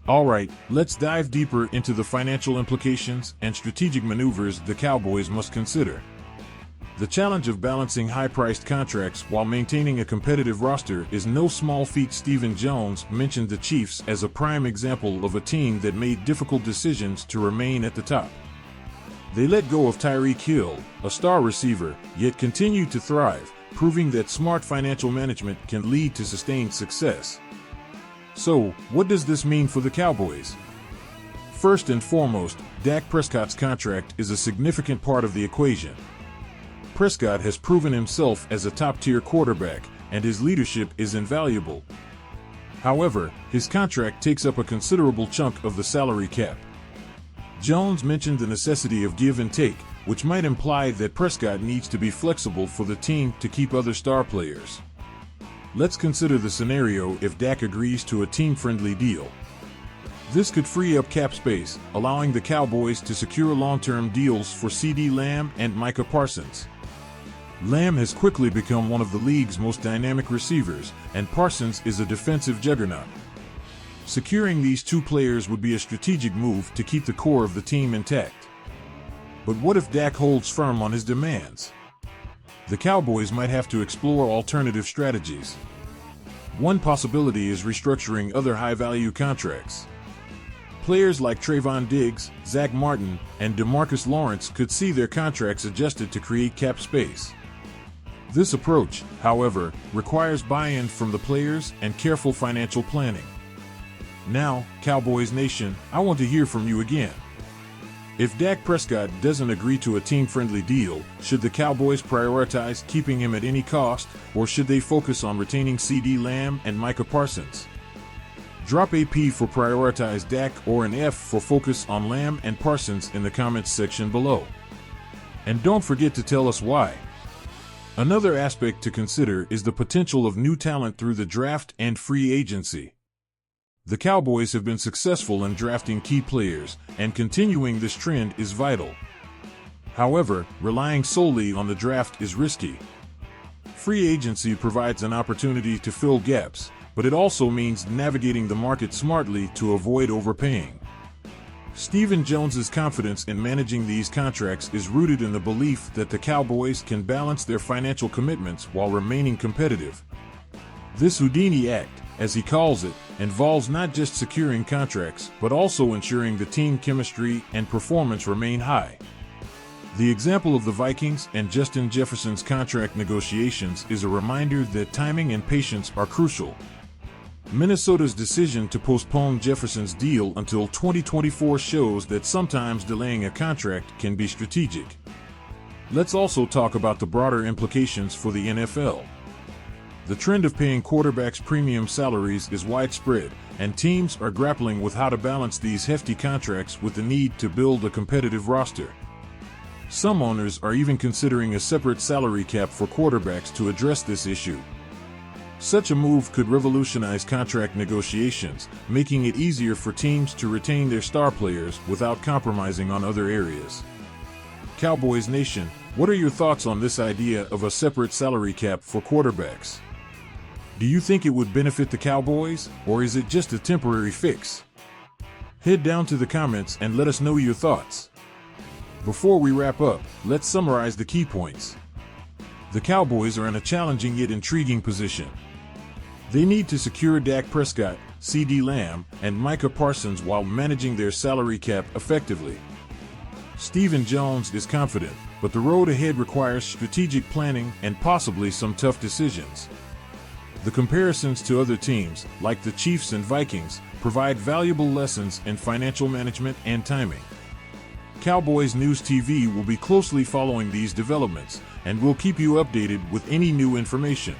Alright, let's dive deeper into the financial implications and strategic maneuvers the Cowboys must consider. The challenge of balancing high-priced contracts while maintaining a competitive roster is no small feat. Stephen Jones mentioned the Chiefs as a prime example of a team that made difficult decisions to remain at the top. They let go of Tyreek Hill, a star receiver, yet continued to thrive, proving that smart financial management can lead to sustained success. So, what does this mean for the Cowboys? First and foremost, Dak Prescott's contract is a significant part of the equation. Prescott has proven himself as a top-tier quarterback, and his leadership is invaluable. However, his contract takes up a considerable chunk of the salary cap. Jones mentioned the necessity of give and take, which might imply that Prescott needs to be flexible for the team to keep other star players. Let's consider the scenario if Dak agrees to a team-friendly deal. This could free up cap space, allowing the Cowboys to secure long-term deals for CeeDee Lamb and Micah Parsons. Lamb has quickly become one of the league's most dynamic receivers, and Parsons is a defensive juggernaut. Securing these two players would be a strategic move to keep the core of the team intact. But what if Dak holds firm on his demands? The Cowboys might have to explore alternative strategies. One possibility is restructuring other high-value contracts. Players like Trayvon Diggs, Zach Martin, and DeMarcus Lawrence could see their contracts adjusted to create cap space. This approach, however, requires buy-in from the players and careful financial planning. Now, Cowboys Nation, I want to hear from you again. If Dak Prescott doesn't agree to a team-friendly deal, should the Cowboys prioritize keeping him at any cost, or should they focus on retaining CeeDee Lamb and Micah Parsons? Drop a P for prioritize Dak or an F for focus on Lamb and Parsons in the comments section below. And don't forget to tell us why. Another aspect to consider is the potential of new talent through the draft and free agency. The Cowboys have been successful in drafting key players, and continuing this trend is vital. However, relying solely on the draft is risky. Free agency provides an opportunity to fill gaps, but it also means navigating the market smartly to avoid overpaying. Stephen Jones's confidence in managing these contracts is rooted in the belief that the Cowboys can balance their financial commitments while remaining competitive. This Houdini act, as he calls it, involves not just securing contracts, but also ensuring the team chemistry and performance remain high. The example of the Vikings and Justin Jefferson's contract negotiations is a reminder that timing and patience are crucial. Minnesota's decision to postpone Jefferson's deal until 2024 shows that sometimes delaying a contract can be strategic. Let's also talk about the broader implications for the NFL. The trend of paying quarterbacks premium salaries is widespread, and teams are grappling with how to balance these hefty contracts with the need to build a competitive roster. Some owners are even considering a separate salary cap for quarterbacks to address this issue. Such a move could revolutionize contract negotiations, making it easier for teams to retain their star players without compromising on other areas. Cowboys Nation, what are your thoughts on this idea of a separate salary cap for quarterbacks? Do you think it would benefit the Cowboys, or is it just a temporary fix? Head down to the comments and let us know your thoughts. Before we wrap up, let's summarize the key points. The Cowboys are in a challenging yet intriguing position. They need to secure Dak Prescott, CeeDee Lamb, and Micah Parsons while managing their salary cap effectively. Stephen Jones is confident, but the road ahead requires strategic planning and possibly some tough decisions. The comparisons to other teams, like the Chiefs and Vikings, provide valuable lessons in financial management and timing. Cowboys News TV will be closely following these developments, and we'll keep you updated with any new information.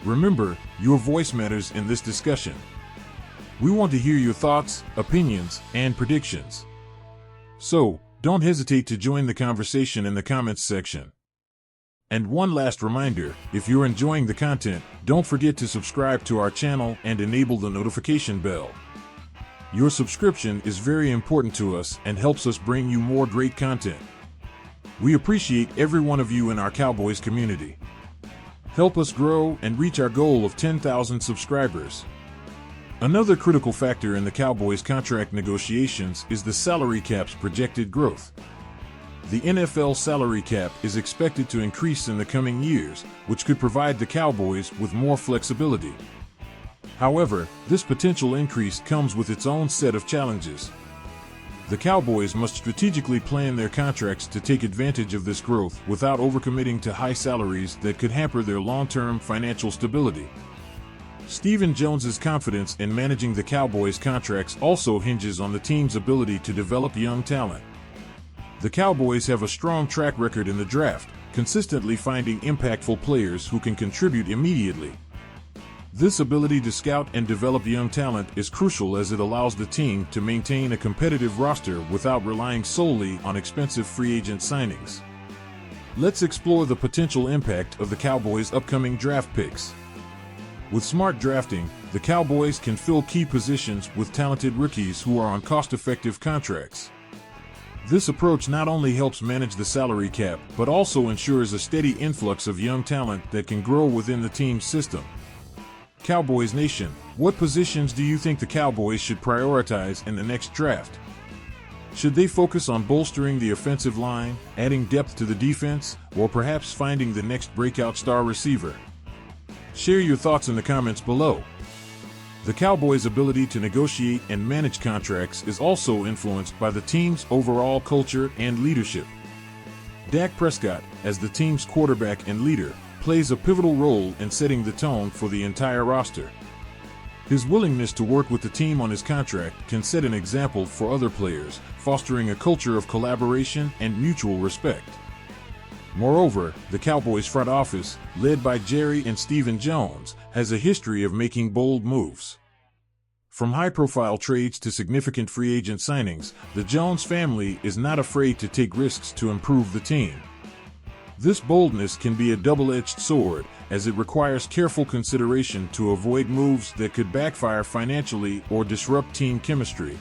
Remember, your voice matters in this discussion. We want to hear your thoughts, opinions, and predictions. So, don't hesitate to join the conversation in the comments section. And one last reminder, if you're enjoying the content, don't forget to subscribe to our channel and enable the notification bell. Your subscription is very important to us and helps us bring you more great content. We appreciate every one of you in our Cowboys community. Help us grow and reach our goal of 10,000 subscribers. Another critical factor in the Cowboys' contract negotiations is the salary cap's projected growth. The NFL salary cap is expected to increase in the coming years, which could provide the Cowboys with more flexibility. However, this potential increase comes with its own set of challenges. The Cowboys must strategically plan their contracts to take advantage of this growth without overcommitting to high salaries that could hamper their long-term financial stability. Stephen Jones's confidence in managing the Cowboys' contracts also hinges on the team's ability to develop young talent. The Cowboys have a strong track record in the draft, consistently finding impactful players who can contribute immediately. This ability to scout and develop young talent is crucial as it allows the team to maintain a competitive roster without relying solely on expensive free agent signings. Let's explore the potential impact of the Cowboys' upcoming draft picks. With smart drafting, the Cowboys can fill key positions with talented rookies who are on cost-effective contracts. This approach not only helps manage the salary cap, but also ensures a steady influx of young talent that can grow within the team's system. Cowboys Nation, what positions do you think the Cowboys should prioritize in the next draft? Should they focus on bolstering the offensive line, adding depth to the defense, or perhaps finding the next breakout star receiver? Share your thoughts in the comments below. The Cowboys' ability to negotiate and manage contracts is also influenced by the team's overall culture and leadership. Dak Prescott, as the team's quarterback and leader, plays a pivotal role in setting the tone for the entire roster. His willingness to work with the team on his contract can set an example for other players, fostering a culture of collaboration and mutual respect. Moreover, the Cowboys front office, led by Jerry and Stephen Jones, has a history of making bold moves. From high-profile trades to significant free agent signings, the Jones family is not afraid to take risks to improve the team. This boldness can be a double-edged sword, as it requires careful consideration to avoid moves that could backfire financially or disrupt team chemistry.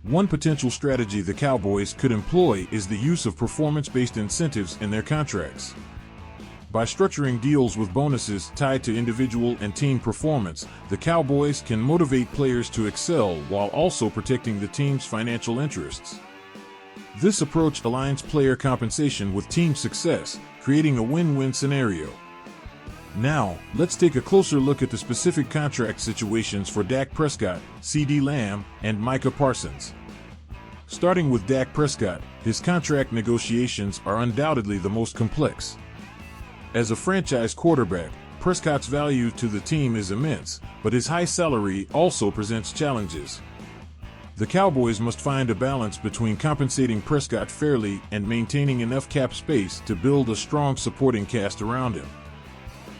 One potential strategy the Cowboys could employ is the use of performance-based incentives in their contracts. By structuring deals with bonuses tied to individual and team performance, the Cowboys can motivate players to excel while also protecting the team's financial interests. This approach aligns player compensation with team success, creating a win-win scenario. Now, let's take a closer look at the specific contract situations for Dak Prescott, CeeDee Lamb, and Micah Parsons. Starting with Dak Prescott, his contract negotiations are undoubtedly the most complex. As a franchise quarterback, Prescott's value to the team is immense, but his high salary also presents challenges. The Cowboys must find a balance between compensating Prescott fairly and maintaining enough cap space to build a strong supporting cast around him.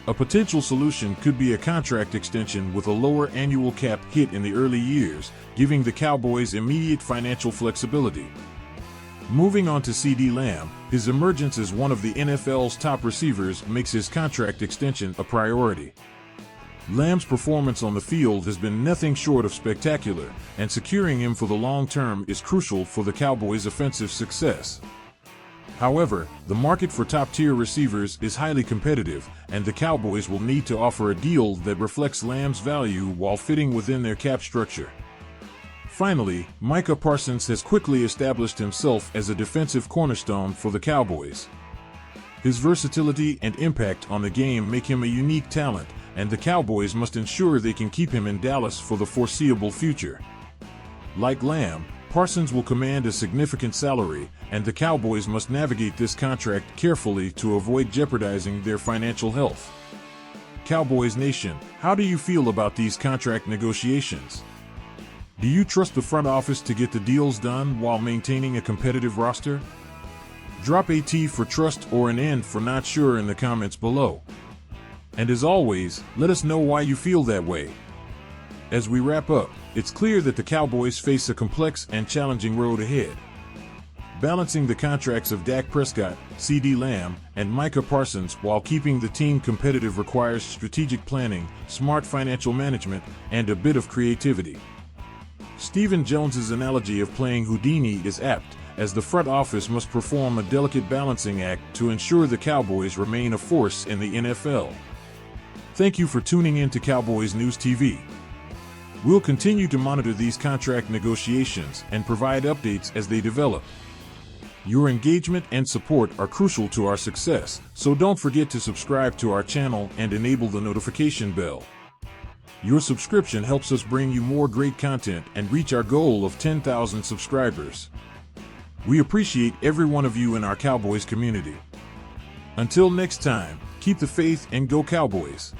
A potential solution could be a contract extension with a lower annual cap hit in the early years, giving the Cowboys immediate financial flexibility. Moving on to CeeDee Lamb, his emergence as one of the NFL's top receivers makes his contract extension a priority. Lamb's performance on the field has been nothing short of spectacular, and securing him for the long term is crucial for the Cowboys' offensive success. However, the market for top-tier receivers is highly competitive, and the Cowboys will need to offer a deal that reflects Lamb's value while fitting within their cap structure. Finally, Micah Parsons has quickly established himself as a defensive cornerstone for the Cowboys. His versatility and impact on the game make him a unique talent, and the Cowboys must ensure they can keep him in Dallas for the foreseeable future. Like Lamb, Parsons will command a significant salary, and the Cowboys must navigate this contract carefully to avoid jeopardizing their financial health. Cowboys Nation, how do you feel about these contract negotiations? Do you trust the front office to get the deals done while maintaining a competitive roster? Drop a T for trust or an N for not sure in the comments below. And as always, let us know why you feel that way. As we wrap up, it's clear that the Cowboys face a complex and challenging road ahead. Balancing the contracts of Dak Prescott, CeeDee Lamb, and Micah Parsons while keeping the team competitive requires strategic planning, smart financial management, and a bit of creativity. Stephen Jones's analogy of playing Houdini is apt, as the front office must perform a delicate balancing act to ensure the Cowboys remain a force in the NFL. Thank you for tuning in to Cowboys News TV. We'll continue to monitor these contract negotiations and provide updates as they develop. Your engagement and support are crucial to our success, so don't forget to subscribe to our channel and enable the notification bell. Your subscription helps us bring you more great content and reach our goal of 10,000 subscribers. We appreciate every one of you in our Cowboys community. Until next time, keep the faith and go Cowboys!